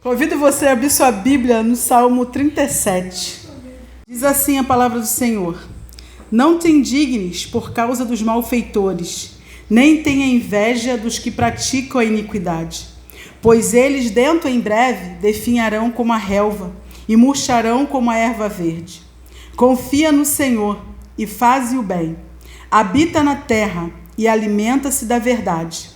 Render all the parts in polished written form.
Convido você a abrir sua Bíblia no Salmo 37. Diz assim a palavra do Senhor: Não te indignes por causa dos malfeitores, nem tenha inveja dos que praticam a iniquidade, pois eles dentro em breve definharão como a relva e murcharão como a erva verde. Confia no Senhor e faze o bem. Habita na terra e alimenta-se da verdade.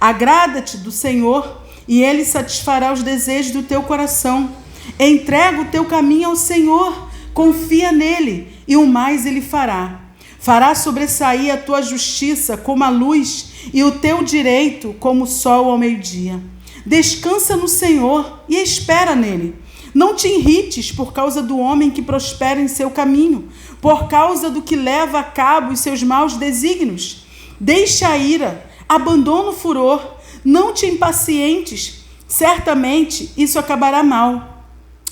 Agrada-te do Senhor e Ele satisfará os desejos do teu coração. Entrega o teu caminho ao Senhor, confia nele e o mais Ele fará. Fará sobressair a tua justiça como a luz e o teu direito como o sol ao meio-dia. Descansa no Senhor e espera nele. Não te irrites por causa do homem que prospera em seu caminho, por causa do que leva a cabo os seus maus desígnios. Deixa a ira, abandona o furor, não te impacientes, certamente isso acabará mal,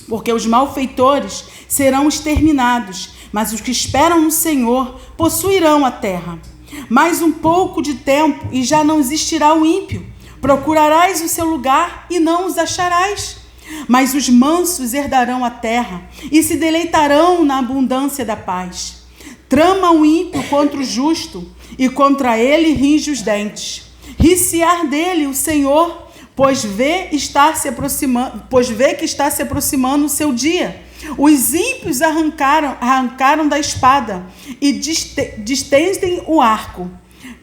porque os malfeitores serão exterminados, mas os que esperam no Senhor possuirão a terra. Mais um pouco de tempo e já não existirá o ímpio. Procurarás o seu lugar e não os acharás. Mas os mansos herdarão a terra e se deleitarão na abundância da paz. Trama o ímpio contra o justo e contra ele ringe os dentes. Ri-se-á dele o Senhor, pois vê que está se aproximando o seu dia. Os ímpios arrancaram da espada e distendem o arco,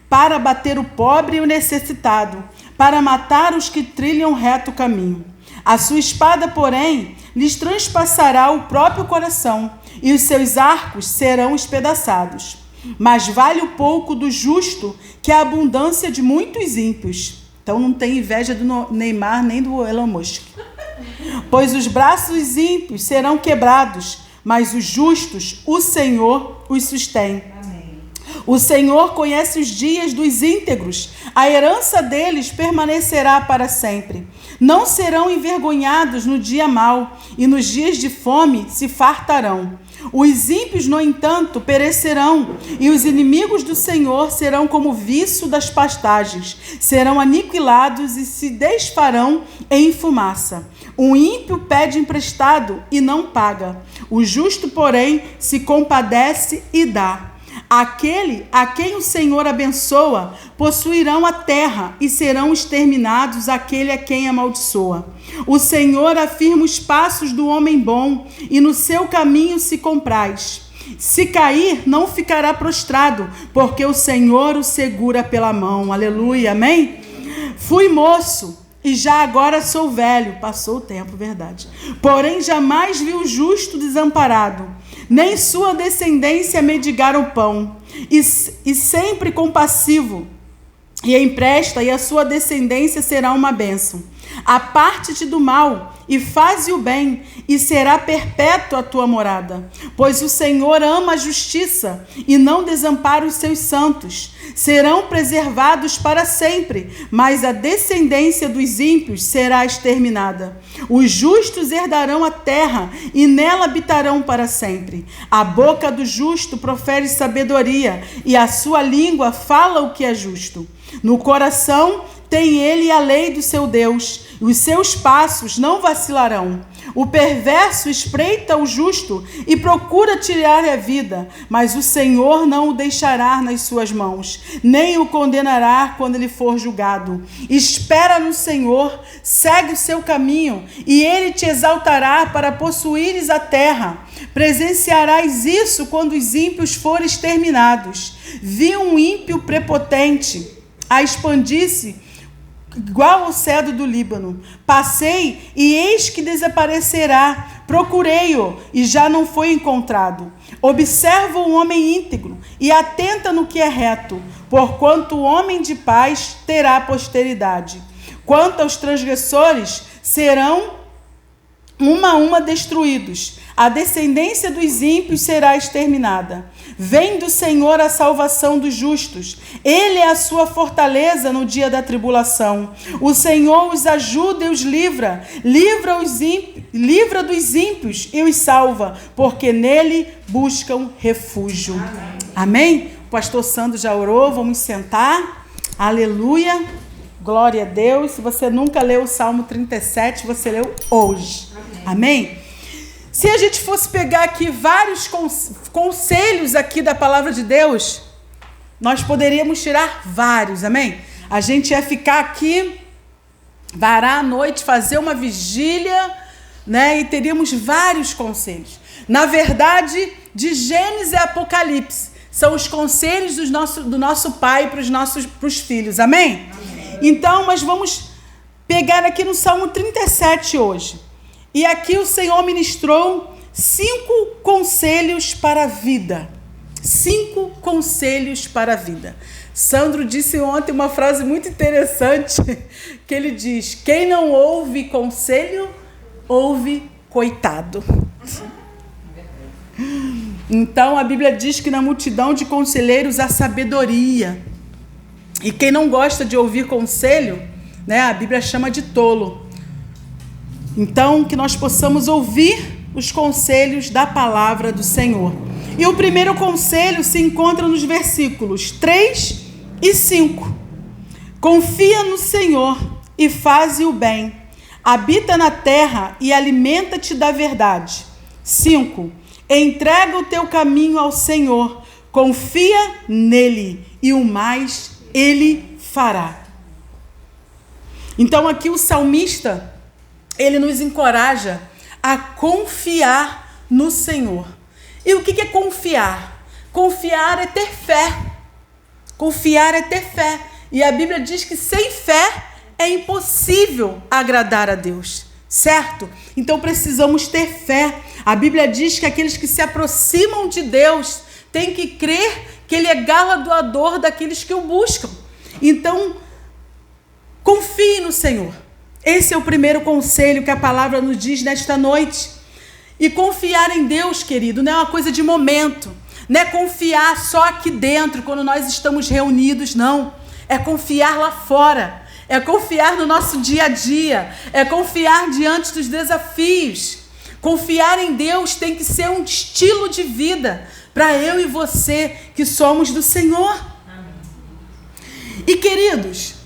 para bater o pobre e o necessitado, para matar os que trilham reto caminho. A sua espada, porém, lhes transpassará o próprio coração, e os seus arcos serão espedaçados. Mas vale o pouco do justo que a abundância de muitos ímpios. Então não tem inveja do Neymar nem do Elon Musk. Pois os braços dos ímpios serão quebrados, mas os justos, o Senhor os sustém. Amém. O Senhor conhece os dias dos íntegros, a herança deles permanecerá para sempre. Não serão envergonhados no dia mau, e nos dias de fome se fartarão. Os ímpios, no entanto, perecerão, e os inimigos do Senhor serão como viço das pastagens, serão aniquilados e se desfarão em fumaça. O ímpio pede emprestado e não paga, o justo, porém, se compadece e dá. Aquele a quem o Senhor abençoa possuirão a terra e serão exterminados aquele a quem amaldiçoa. O Senhor afirma os passos do homem bom e no seu caminho se compraz. Se cair, não ficará prostrado, porque o Senhor o segura pela mão. Aleluia, amém? Fui moço e já agora sou velho. Passou o tempo, verdade. Porém, jamais vi o justo desamparado, nem sua descendência mendigar o pão, e sempre compassivo, e empresta, e a sua descendência será uma bênção. Aparte-te do mal e faze o bem, e será perpétua a tua morada. Pois o Senhor ama a justiça e não desampara os seus santos. Serão preservados para sempre, mas a descendência dos ímpios será exterminada. Os justos herdarão a terra e nela habitarão para sempre. A boca do justo profere sabedoria e a sua língua fala o que é justo. No coração tem ele a lei do seu Deus, e os seus passos não vacilarão. O perverso espreita o justo e procura tirar a vida, mas o Senhor não o deixará nas suas mãos, nem o condenará quando ele for julgado. Espera no Senhor, segue o seu caminho, e ele te exaltará para possuíres a terra. Presenciarás isso quando os ímpios forem exterminados. Vi um ímpio prepotente a expandir-se igual ao cedro do Líbano. Passei e eis que desaparecerá. Procurei-o e já não foi encontrado. Observa o homem íntegro e atenta no que é reto, porquanto o homem de paz terá posteridade. Quanto aos transgressores, serão uma a uma destruídos. A descendência dos ímpios será exterminada. Vem do Senhor a salvação dos justos. Ele é a sua fortaleza no dia da tribulação. O Senhor os ajuda e os livra. Livra dos ímpios e os salva, porque nele buscam refúgio. Amém? O pastor Sandro já orou, vamos sentar. Aleluia. Glória a Deus. Se você nunca leu o Salmo 37, você leu hoje. Amém? Se a gente fosse pegar aqui vários conselhos aqui da palavra de Deus, nós poderíamos tirar vários, amém? A gente ia ficar aqui, varar a noite, fazer uma vigília, né? E teríamos vários conselhos. Na verdade, de Gênesis a Apocalipse, são os conselhos do nosso Pai para os filhos, amém? Então, nós vamos pegar aqui no Salmo 37 hoje. E aqui o Senhor ministrou 5 conselhos para a vida. 5 conselhos para a vida. Sandro disse ontem uma frase muito interessante, que ele diz: quem não ouve conselho, ouve coitado. Então, a Bíblia diz que na multidão de conselheiros há sabedoria. E quem não gosta de ouvir conselho, né, a Bíblia chama de tolo. Então, que nós possamos ouvir os conselhos da palavra do Senhor. E o primeiro conselho se encontra nos versículos 3 e 5. Confia no Senhor e faze o bem. Habita na terra e alimenta-te da verdade. 5. Entrega o teu caminho ao Senhor. Confia nele e o mais ele fará. Então aqui o salmista, ele nos encoraja a confiar no Senhor. E o que é confiar? Confiar é ter fé. Confiar é ter fé. E a Bíblia diz que sem fé é impossível agradar a Deus. Certo? Então precisamos ter fé. A Bíblia diz que aqueles que se aproximam de Deus têm que crer que Ele é galardoador daqueles que o buscam. Então, confie no Senhor. Esse é o primeiro conselho que a palavra nos diz nesta noite. E confiar em Deus, querido, não é uma coisa de momento. Não é confiar só aqui dentro, quando nós estamos reunidos, não. É confiar lá fora. É confiar no nosso dia a dia. É confiar diante dos desafios. Confiar em Deus tem que ser um estilo de vida para eu e você que somos do Senhor. E queridos,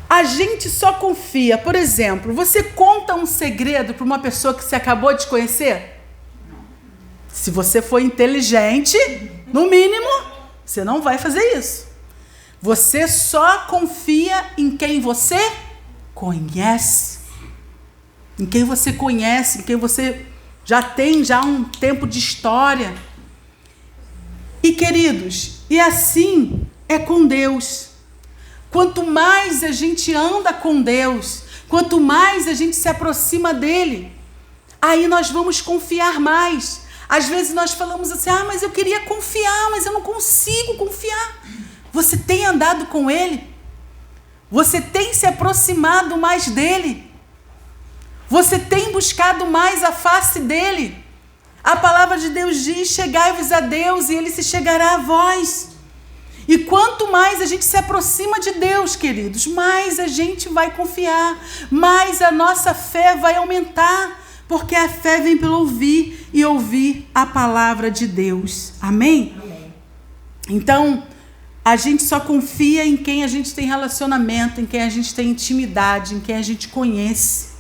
a gente só confia. Por exemplo, você conta um segredo para uma pessoa que você acabou de conhecer? Se você for inteligente, no mínimo, você não vai fazer isso. Você só confia em quem você conhece. Em quem você conhece, em quem você já tem um tempo de história. E queridos, e assim é com Deus. Quanto mais a gente anda com Deus, quanto mais a gente se aproxima dele, aí nós vamos confiar mais. Às vezes nós falamos assim: mas eu queria confiar, mas eu não consigo confiar. Você tem andado com ele? Você tem se aproximado mais dele? Você tem buscado mais a face dele? A palavra de Deus diz: chegai-vos a Deus e ele se chegará a vós. E quanto mais a gente se aproxima de Deus, queridos, mais a gente vai confiar, mais a nossa fé vai aumentar, porque a fé vem pelo ouvir e ouvir a palavra de Deus. Amém? Amém. Então, a gente só confia em quem a gente tem relacionamento, em quem a gente tem intimidade, em quem a gente conhece.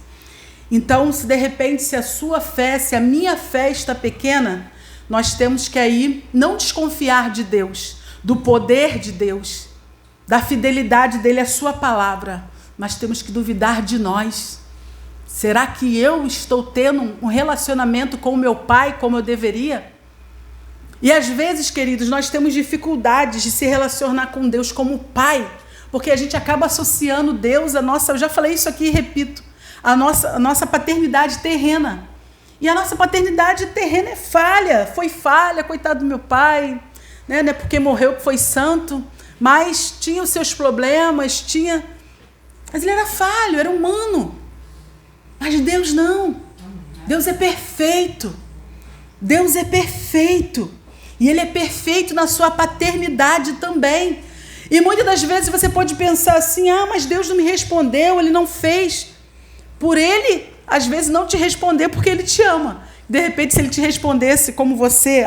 Então, se de repente, se a sua fé, se a minha fé está pequena, nós temos que aí não desconfiar de Deus, do poder de Deus, da fidelidade dele à sua palavra, mas temos que duvidar de nós. Será que eu estou tendo um relacionamento com o meu pai como eu deveria? E às vezes, queridos, nós temos dificuldades de se relacionar com Deus como pai, porque a gente acaba associando Deus à nossa, eu já falei isso aqui e repito, a nossa paternidade terrena. E a nossa paternidade terrena é falha, foi falha, coitado do meu pai, né? Não é porque morreu que foi santo, mas tinha os seus problemas, mas ele era falho, era humano. Mas Deus não. Deus é perfeito. Deus é perfeito. E ele é perfeito na sua paternidade também. E muitas das vezes você pode pensar assim: mas Deus não me respondeu, ele não fez. Por ele, às vezes, não te responder porque ele te ama. De repente, se ele te respondesse como você,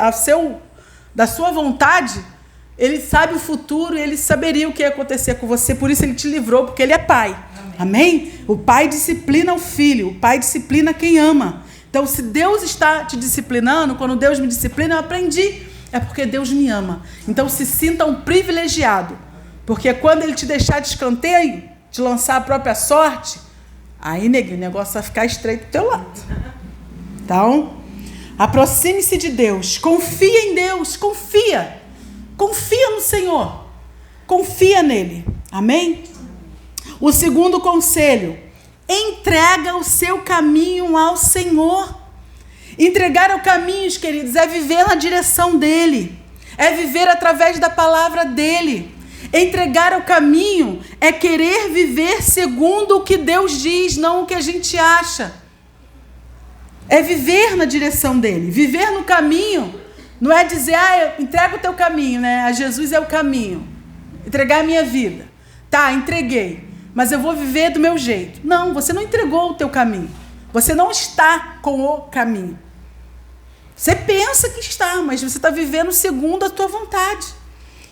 da sua vontade, Ele sabe o futuro, ele saberia o que ia acontecer com você, por isso ele te livrou, porque ele é pai. Amém? O pai disciplina o filho, o pai disciplina quem ama. Então, se Deus está te disciplinando, quando Deus me disciplina, eu aprendi, é porque Deus me ama. Então, se sinta um privilegiado, porque quando ele te deixar de escanteio, te lançar a própria sorte, aí, neguinho, o negócio vai ficar estreito do teu lado. Então, aproxime-se de Deus, confia em Deus, confia no Senhor, confia nele. Amém? O segundo conselho: entrega o seu caminho ao Senhor. Entregar o caminho, queridos, é viver na direção dele, é viver através da palavra dele. Entregar o caminho é querer viver segundo o que Deus diz, não o que a gente acha. É viver na direção dele. Viver no caminho não é dizer, eu entrego o teu caminho, né? A Jesus é o caminho. Entregar a minha vida. Tá, entreguei, mas eu vou viver do meu jeito. Não, você não entregou o teu caminho. Você não está com o caminho. Você pensa que está, mas você está vivendo segundo a tua vontade.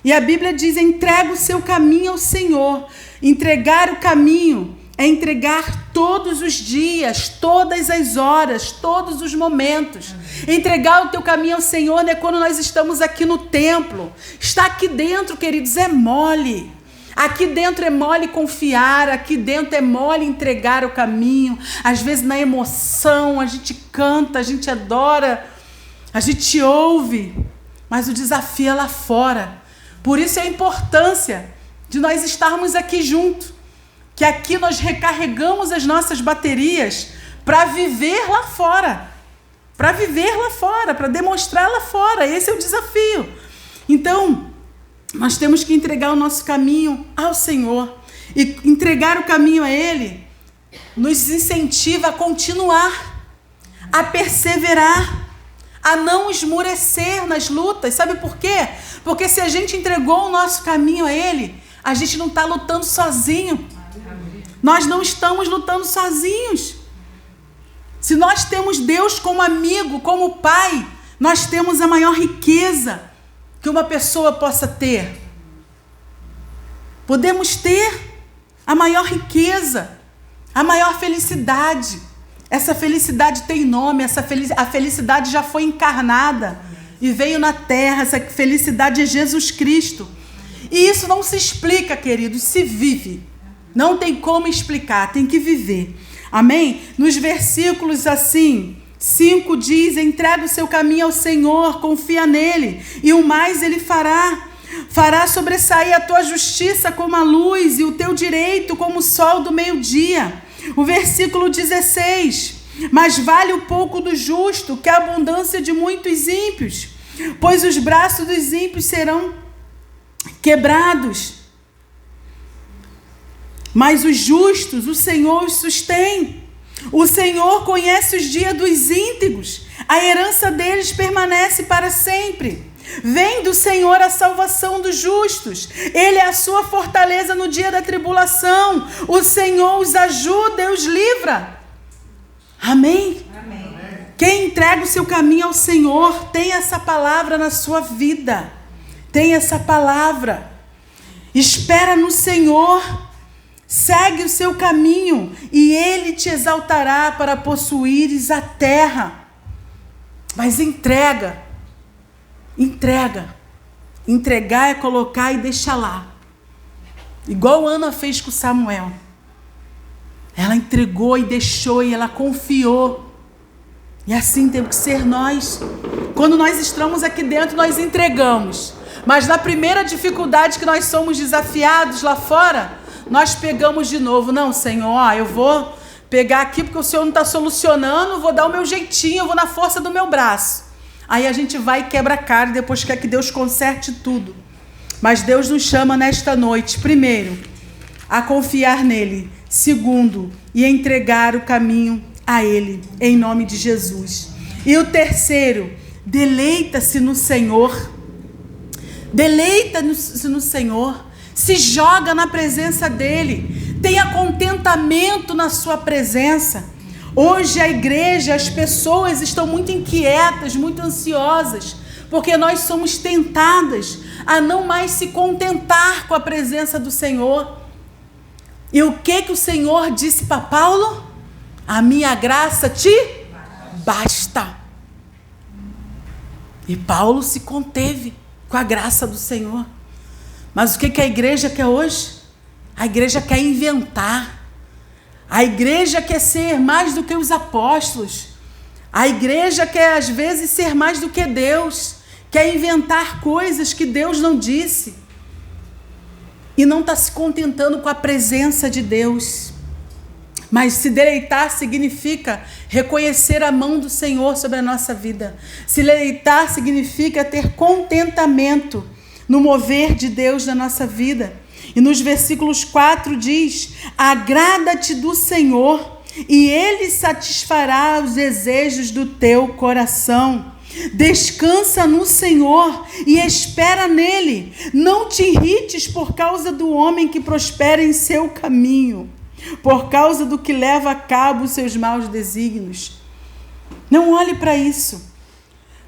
E a Bíblia diz, entrega o seu caminho ao Senhor. Entregar o caminho é entregar todos os dias, todas as horas, todos os momentos. Entregar o teu caminho ao Senhor não é quando nós estamos aqui no templo. Está aqui dentro, queridos, é mole. Aqui dentro é mole confiar, aqui dentro é mole entregar o caminho. Às vezes na emoção, a gente canta, a gente adora, a gente ouve, mas o desafio é lá fora. Por isso é a importância de nós estarmos aqui juntos, que aqui nós recarregamos as nossas baterias para viver lá fora, para demonstrar lá fora. Esse é o desafio. Então, nós temos que entregar o nosso caminho ao Senhor. E entregar o caminho a Ele nos incentiva a continuar, a perseverar, a não esmurecer nas lutas. Sabe por quê? Porque se a gente entregou o nosso caminho a Ele, a gente não está lutando sozinho. Nós não estamos lutando sozinhos. Se nós temos Deus como amigo, como Pai, nós temos a maior riqueza que uma pessoa possa ter. Podemos ter a maior riqueza, a maior felicidade. Essa felicidade tem nome, a felicidade já foi encarnada e veio na terra. Essa felicidade é Jesus Cristo. E isso não se explica, queridos, se vive. Não tem como explicar, tem que viver. Amém? Nos versículos assim, 5 diz, entrega o seu caminho ao Senhor, confia nele, e o mais ele fará. Fará sobressair a tua justiça como a luz e o teu direito como o sol do meio-dia. O versículo 16, mas vale o pouco do justo que a abundância de muitos ímpios, pois os braços dos ímpios serão quebrados. Mas os justos, o Senhor os sustém. O Senhor conhece os dias dos íntegros. A herança deles permanece para sempre. Vem do Senhor a salvação dos justos. Ele é a sua fortaleza no dia da tribulação. O Senhor os ajuda e os livra. Amém? Amém. Quem entrega o seu caminho ao Senhor tem essa palavra na sua vida. Tem essa palavra. Espera no Senhor. Segue o seu caminho e Ele te exaltará para possuires a terra. Mas entrega. Entregar é colocar e deixar lá. Igual Ana fez com Samuel. Ela entregou e deixou e ela confiou. E assim temos que ser nós. Quando nós estamos aqui dentro, nós entregamos. Mas na primeira dificuldade que nós somos desafiados lá fora, nós pegamos de novo. Não, Senhor, eu vou pegar aqui porque o Senhor não está solucionando, vou dar o meu jeitinho, eu vou na força do meu braço. Aí a gente vai e quebra a cara e depois quer que Deus conserte tudo. Mas Deus nos chama nesta noite, primeiro, a confiar nele. Segundo, e entregar o caminho a Ele, em nome de Jesus. E o terceiro, deleita-se no Senhor. Deleita-se no Senhor. Se joga na presença dEle. Tenha contentamento na sua presença. Hoje a igreja, as pessoas estão muito inquietas, muito ansiosas, porque nós somos tentadas a não mais se contentar com a presença do Senhor. E o que o Senhor disse para Paulo? A minha graça te basta. E Paulo se conteve com a graça do Senhor. Mas o que a igreja quer hoje? A igreja quer inventar. A igreja quer ser mais do que os apóstolos. A igreja quer, às vezes, ser mais do que Deus. Quer inventar coisas que Deus não disse. E não está se contentando com a presença de Deus. Mas se deleitar significa reconhecer a mão do Senhor sobre a nossa vida. Se deleitar significa ter contentamento no mover de Deus na nossa vida. E nos versículos 4 diz: agrada-te do Senhor, e Ele satisfará os desejos do teu coração. Descansa no Senhor e espera nele. Não te irrites por causa do homem que prospera em seu caminho, por causa do que leva a cabo os seus maus desígnios. Não olhe para isso.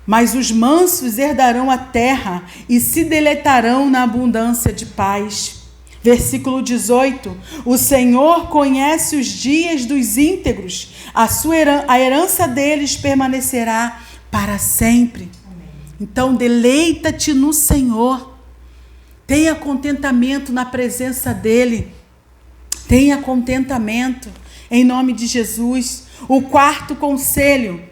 Mas os mansos herdarão a terra e se deleitarão na abundância de paz. Versículo 18. O Senhor conhece os dias dos íntegros. A herança deles permanecerá para sempre. Então, deleita-te no Senhor. Tenha contentamento na presença dEle. Tenha contentamento em nome de Jesus. O quarto conselho: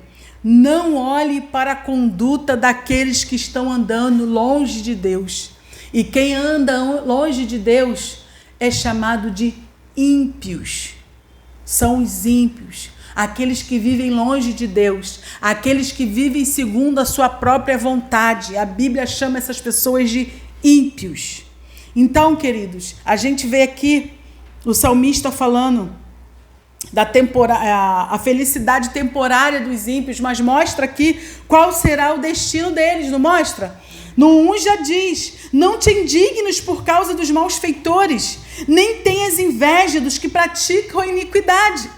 não olhe para a conduta daqueles que estão andando longe de Deus. E quem anda longe de Deus é chamado de ímpios. São os ímpios, aqueles que vivem longe de Deus, aqueles que vivem segundo a sua própria vontade. A Bíblia chama essas pessoas de ímpios. Então, queridos, a gente vê aqui o salmista falando a felicidade temporária dos ímpios, mas mostra aqui qual será o destino deles, não mostra? No 1 já diz: não te indignes por causa dos maus feitores, nem tenhas inveja dos que praticam a iniquidade,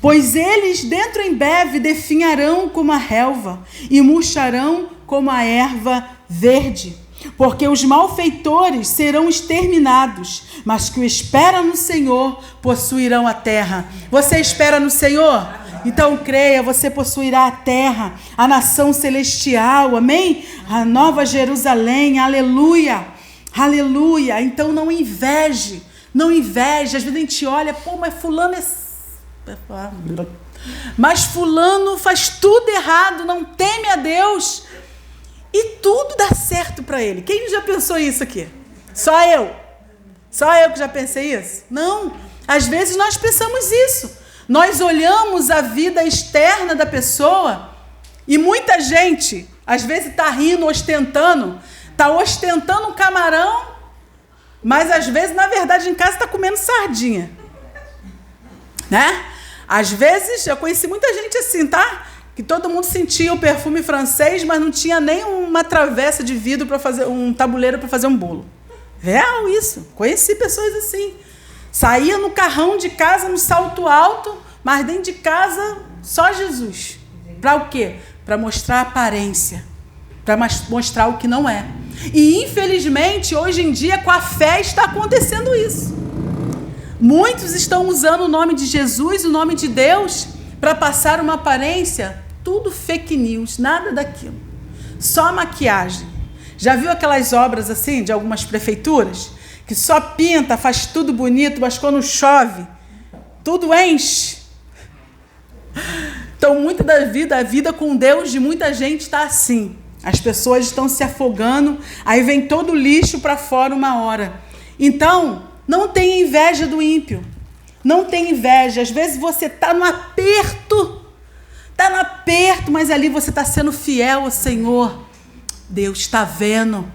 pois eles dentro em breve definharão como a relva e murcharão como a erva verde. Porque os malfeitores serão exterminados, mas que o espera no Senhor possuirão a terra. Você espera no Senhor? Então creia, você possuirá a terra, a nação celestial, amém? A nova Jerusalém, aleluia, aleluia. Então não inveje, não inveje. Às vezes a gente olha, pô, mas fulano mas fulano faz tudo errado, não teme a Deus. E tudo dá certo para ele. Quem já pensou isso aqui? Só eu? Só eu que já pensei isso? Não. Às vezes nós pensamos isso. Nós olhamos a vida externa da pessoa e muita gente, às vezes está rindo, ostentando um camarão, mas às vezes, na verdade, em casa está comendo sardinha. Né? Às vezes, eu conheci muita gente assim, tá? Que todo mundo sentia o perfume francês, mas não tinha nem uma travessa de vidro para fazer um tabuleiro para fazer um bolo. Real isso. Conheci pessoas assim. Saía no carrão de casa, no salto alto, mas dentro de casa só Jesus. Para o quê? Para mostrar a aparência, para mostrar o que não é. E infelizmente hoje em dia com a fé está acontecendo isso. Muitos estão usando o nome de Jesus, o nome de Deus, para passar uma aparência, tudo fake news, nada daquilo. Só maquiagem. Já viu aquelas obras assim, de algumas prefeituras? Que só pinta, faz tudo bonito, mas quando chove, tudo enche. Então, muito da vida, a vida com Deus de muita gente está assim. As pessoas estão se afogando, aí vem todo o lixo para fora uma hora. Então, não tenha inveja do ímpio. Não tenha inveja. Às vezes você está no aperto, mas ali você está sendo fiel ao Senhor. Deus está vendo.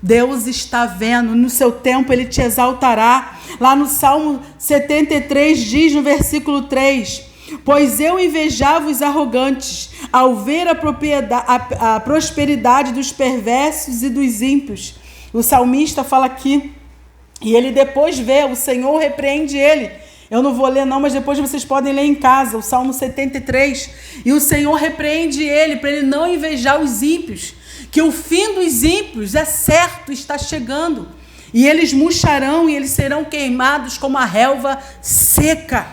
Deus está vendo. No seu tempo Ele te exaltará. Lá no Salmo 73 diz no versículo 3: pois eu invejava os arrogantes ao ver a prosperidade dos perversos e dos ímpios. O salmista fala aqui, e ele depois vê, o Senhor repreende ele. Eu não vou ler não, mas depois vocês podem ler em casa, o Salmo 73. E o Senhor repreende ele, para ele não invejar os ímpios, que o fim dos ímpios é certo, está chegando. E eles murcharão e eles serão queimados como a relva seca.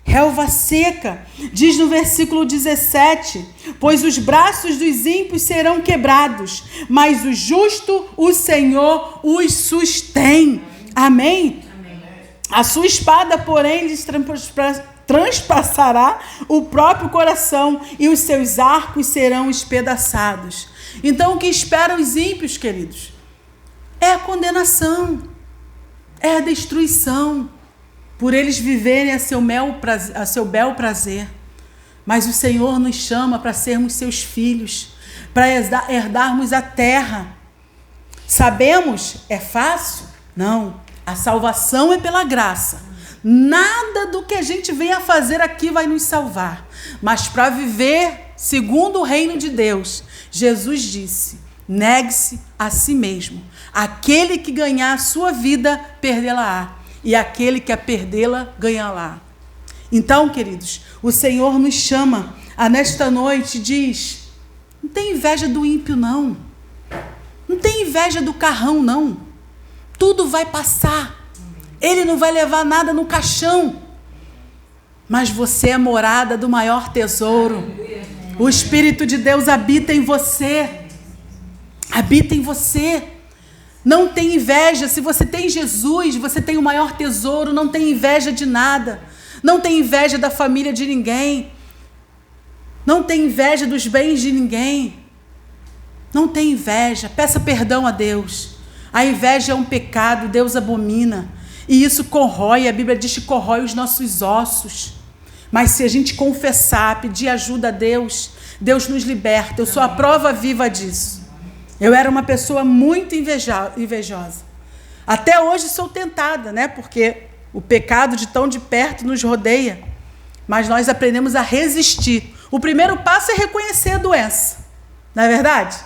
Relva seca. Diz no versículo 17: pois os braços dos ímpios serão quebrados, mas o justo, o Senhor, os sustém. Amém? Amém. A sua espada, porém, lhes transpassará o próprio coração e os seus arcos serão espedaçados. Então, o que espera os ímpios, queridos, é a condenação, é a destruição, por eles viverem a seu bel prazer. Mas o Senhor nos chama para sermos seus filhos, para herdarmos a terra. Sabemos, é fácil? Não. A salvação é pela graça. Nada do que a gente venha fazer aqui vai nos salvar. Mas para viver segundo o reino de Deus, Jesus disse: negue-se a si mesmo. Aquele que ganhar a sua vida, perdê-la-á. E aquele que a perdê-la, ganhá-la. Então, queridos, o Senhor nos chama nesta noite, diz: não tem inveja do ímpio, não. Não tem inveja do carrão, não. Tudo vai passar. Ele não vai levar nada no caixão. Mas você é morada do maior tesouro. O Espírito de Deus habita em você. Habita em você. Não tem inveja. Se você tem Jesus, você tem o maior tesouro. Não tem inveja de nada. Não tem inveja da família de ninguém. Não tem inveja dos bens de ninguém. Não tem inveja. Peça perdão a Deus. A inveja é um pecado, Deus abomina. E isso corrói, a Bíblia diz que corrói os nossos ossos. Mas se a gente confessar, pedir ajuda a Deus, Deus nos liberta. Eu sou a prova viva disso. Eu era uma pessoa muito invejosa. Até hoje sou tentada, né? Porque o pecado de tão de perto nos rodeia. Mas nós aprendemos a resistir. O primeiro passo é reconhecer a doença. Não é verdade?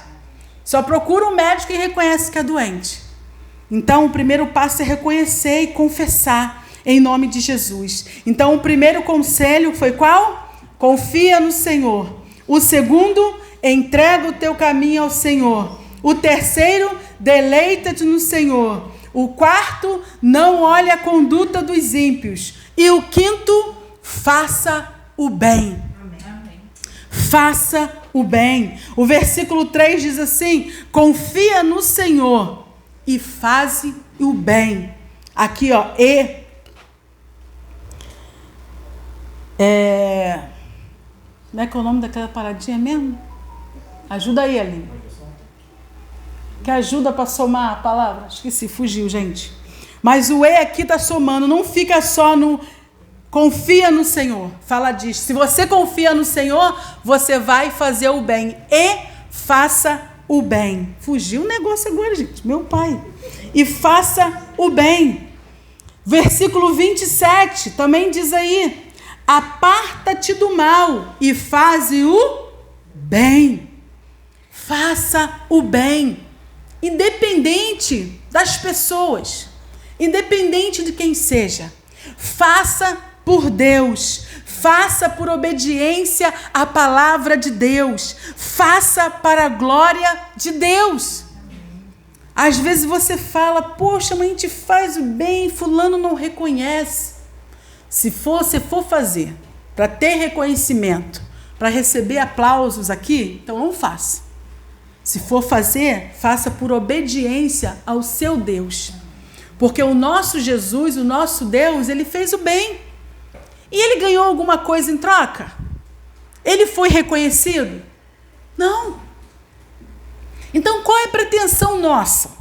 Só procura um médico e reconhece que é doente. Então, o primeiro passo é reconhecer e confessar em nome de Jesus. Então, o primeiro conselho foi qual? Confia no Senhor. O segundo, entrega o teu caminho ao Senhor. O terceiro, deleita-te no Senhor. O quarto, não olhe a conduta dos ímpios. E o quinto, faça o bem. Faça o bem. O versículo 3 diz assim: confia no Senhor e faze o bem. Aqui, ó, como é que é o nome daquela paradinha mesmo? Ajuda aí, Aline. Que ajuda para somar a palavra? Esqueci, fugiu, gente. Mas o aqui está somando, não fica só no confia no Senhor. Fala disso. Se você confia no Senhor, você vai fazer o bem. E faça o bem. Fugiu o negócio agora, gente. Meu pai. E faça o bem. Versículo 27 também diz aí: aparta-te do mal e faze o bem. Faça o bem. Independente das pessoas. Independente de quem seja. Faça por Deus, faça por obediência à palavra de Deus, faça para a glória de Deus. Às vezes você fala: poxa, mas a gente faz o bem, fulano não reconhece. Se você for fazer para ter reconhecimento, para receber aplausos aqui, então não faça. Se for fazer, faça por obediência ao seu Deus. Porque o nosso Jesus, o nosso Deus, ele fez o bem. E ele ganhou alguma coisa em troca? Ele foi reconhecido? Não. Então, qual é a pretensão nossa?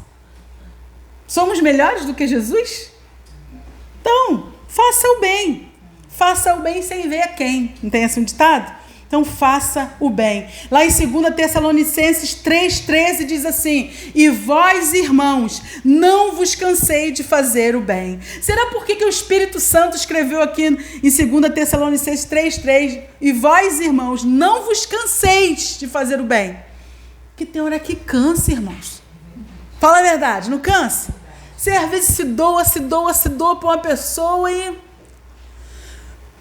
Somos melhores do que Jesus? Então, faça o bem. Faça o bem sem ver a quem. Não tem assim um ditado? Então, faça o bem. Lá em 2 Tessalonicenses 3,13 diz assim: e vós, irmãos, não vos canseis de fazer o bem. Será por que o Espírito Santo escreveu aqui em 2 Tessalonicenses 3,3: e vós, irmãos, não vos canseis de fazer o bem? Porque tem hora que cansa, irmãos. Fala a verdade, não cansa? Você às vezes se doa para uma pessoa e...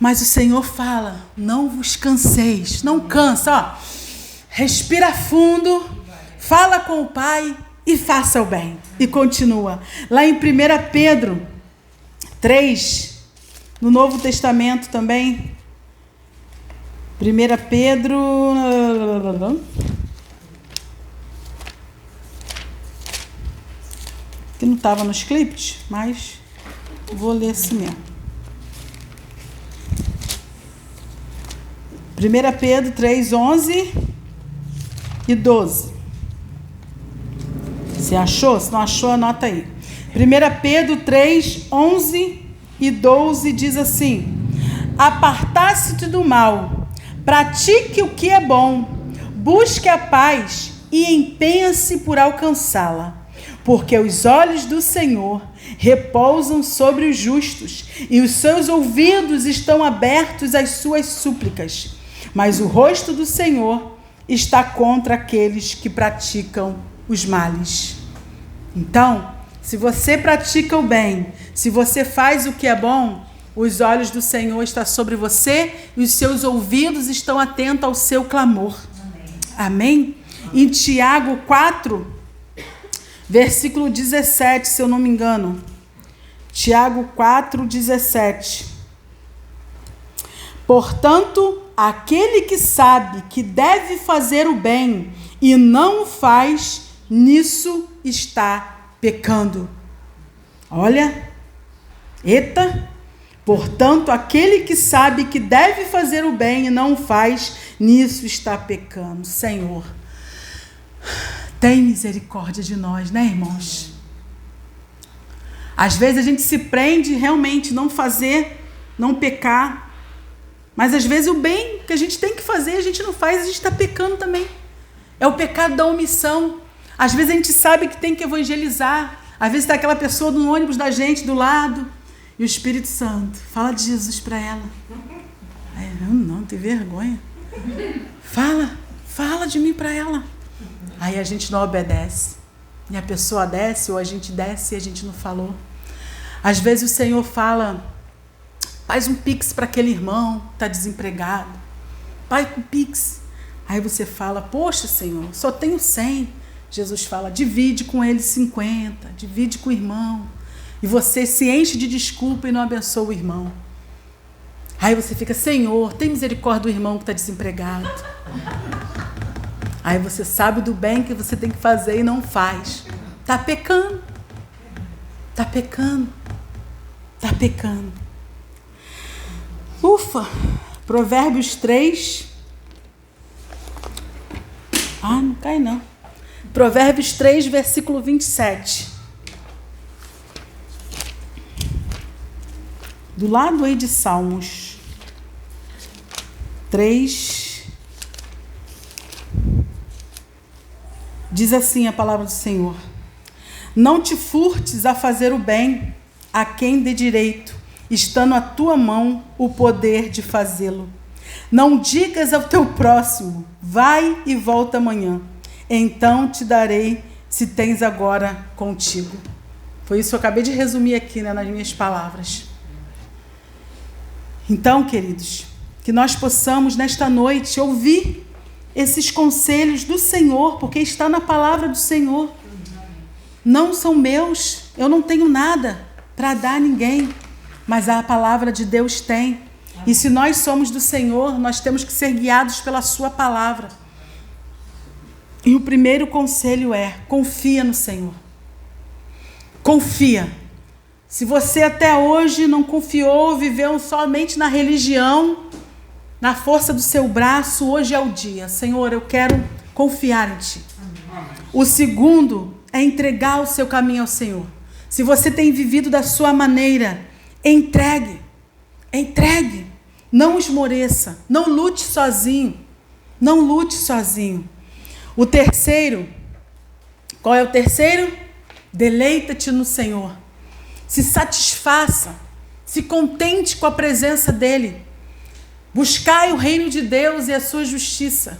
Mas o Senhor fala: não vos canseis. Não cansa, ó. Respira fundo, fala com o Pai e faça o bem. E continua. Lá em 1 Pedro 3, no Novo Testamento também. 1 Pedro... que não estava nos clipes, mas vou ler assim mesmo. 1 Pedro 3, 11 e 12. Você achou? Se não achou, anota aí. 1 Pedro 3, 11 e 12 diz assim: apartar-se do mal, pratique o que é bom, busque a paz e empenhe-se por alcançá-la. Porque os olhos do Senhor repousam sobre os justos e os seus ouvidos estão abertos às suas súplicas. Mas o rosto do Senhor está contra aqueles que praticam os males. Então, se você pratica o bem, se você faz o que é bom, os olhos do Senhor estão sobre você e os seus ouvidos estão atentos ao seu clamor. Amém? Em Tiago 4, versículo 17, se eu não me engano. Tiago 4, 17. Portanto, aquele que sabe que deve fazer o bem e não o faz, nisso está pecando. Olha. Eita. Portanto, aquele que sabe que deve fazer o bem e não o faz, nisso está pecando. Senhor, tem misericórdia de nós, né, irmãos? Às vezes a gente se prende realmente não fazer, não pecar. Mas às vezes o bem que a gente tem que fazer, a gente não faz, a gente está pecando também. É o pecado da omissão. Às vezes a gente sabe que tem que evangelizar. Às vezes está aquela pessoa no ônibus da gente, do lado. E o Espírito Santo, fala de Jesus para ela. Aí, não, tem vergonha. Fala de mim para ela. Aí a gente não obedece. E a pessoa desce, ou a gente desce e a gente não falou. Às vezes o Senhor fala, faz um pix para aquele irmão que está desempregado. Faz um pix. Aí você fala, poxa, Senhor, só tenho 100. Jesus fala, divide com ele 50, divide com o irmão. E você se enche de desculpa e não abençoa o irmão. Aí você fica, Senhor, tem misericórdia do irmão que está desempregado. Aí você sabe do bem que você tem que fazer e não faz. Está pecando. Está pecando. Está pecando. Ufa! Provérbios 3. Não cai não. Provérbios 3, versículo 27. Do lado aí de Salmos 3. Diz assim a palavra do Senhor: não te furtes a fazer o bem a quem dê direito, estando à tua mão o poder de fazê-lo. Não digas ao teu próximo, vai e volta amanhã, então te darei se tens agora contigo. Foi isso que eu acabei de resumir aqui, nas minhas palavras. Então, queridos, que nós possamos nesta noite ouvir esses conselhos do Senhor, porque está na palavra do Senhor. Não são meus, eu não tenho nada para dar a ninguém, mas a palavra de Deus tem. E se nós somos do Senhor, nós temos que ser guiados pela sua palavra. E o primeiro conselho é, confia no Senhor. Confia. Se você até hoje não confiou, viveu somente na religião, na força do seu braço, hoje é o dia. Senhor, eu quero confiar em Ti. O segundo é entregar o seu caminho ao Senhor. Se você tem vivido da sua maneira, entregue. Entregue. Não esmoreça. Não lute sozinho. Não lute sozinho. O terceiro, qual é o terceiro? Deleita-te no Senhor. Se satisfaça. Se contente com a presença dEle. Buscai o reino de Deus e a sua justiça.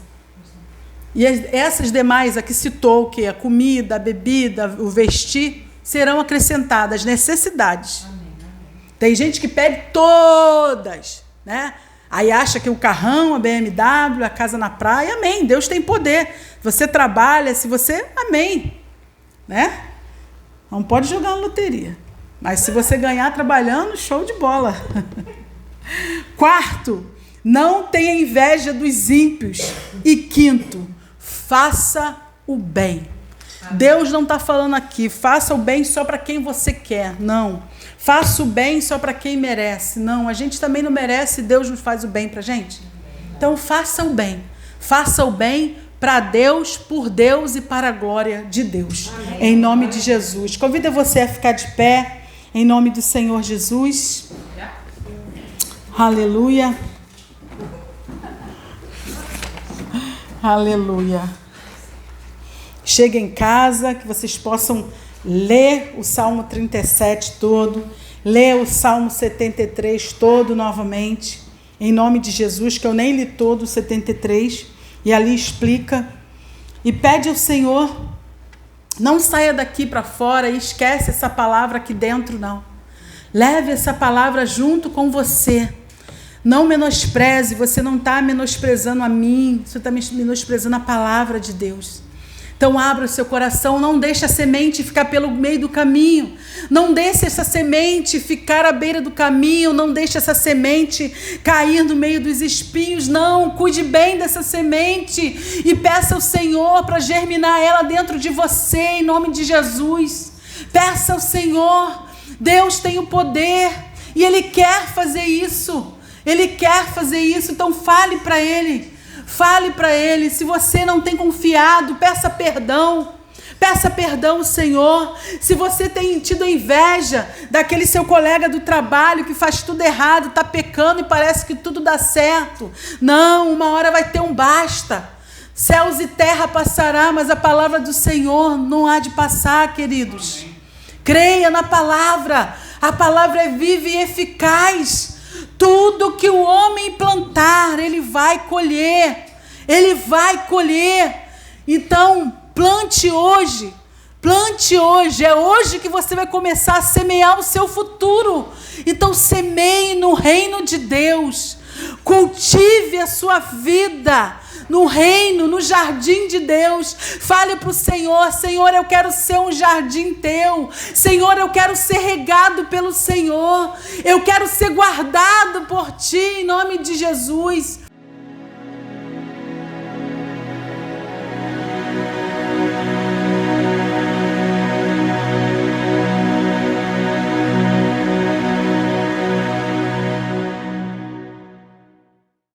E essas demais, a que citou, que a comida, a bebida, o vestir, serão acrescentadas, necessidades. Tem gente que pede todas, né? Aí acha que o carrão, a BMW, a casa na praia, amém, Deus tem poder. você trabalha, se você... Amém. Né? Não pode jogar na loteria. Mas se você ganhar trabalhando, show de bola. Quarto, não tenha inveja dos ímpios. E quinto, faça o bem. Deus não está falando aqui, faça o bem só para quem você quer. Não. Faça o bem só para quem merece. Não, a gente também não merece, Deus nos faz o bem para a gente. Então faça o bem. Faça o bem para Deus, por Deus e para a glória de Deus. Amém. Em nome de Jesus. Convido você a ficar de pé, em nome do Senhor Jesus. Aleluia. Aleluia. Chega em casa, que vocês possam ler o Salmo 37 todo, ler o Salmo 73 todo novamente, em nome de Jesus, que eu nem li todo o 73, e ali explica, e pede ao Senhor, não saia daqui para fora e esquece essa palavra aqui dentro, não. Leve essa palavra junto com você. Não menospreze, você não está menosprezando a mim, você está menosprezando a palavra de Deus. Então abra o seu coração, não deixe a semente ficar pelo meio do caminho, não deixe essa semente ficar à beira do caminho, não deixe essa semente cair no meio dos espinhos, não, cuide bem dessa semente e peça ao Senhor para germinar ela dentro de você, em nome de Jesus. Peça ao Senhor, Deus tem o poder e Ele quer fazer isso, Ele quer fazer isso, então fale para Ele. Fale para Ele, se você não tem confiado, peça perdão ao Senhor. Se você tem tido inveja daquele seu colega do trabalho que faz tudo errado, está pecando e parece que tudo dá certo. Não, uma hora vai ter um basta. Céus e terra passará, mas a palavra do Senhor não há de passar, queridos. Creia na palavra, a palavra é viva e eficaz. Tudo que o homem plantar, ele vai colher. Ele vai colher. Então, plante hoje. Plante hoje. É hoje que você vai começar a semear o seu futuro. Então, semeie no reino de Deus. Cultive a sua vida no reino, no jardim de Deus. Fale para o Senhor: Senhor, eu quero ser um jardim teu. Senhor, eu quero ser regado pelo Senhor. Eu quero ser guardado por ti, em nome de Jesus.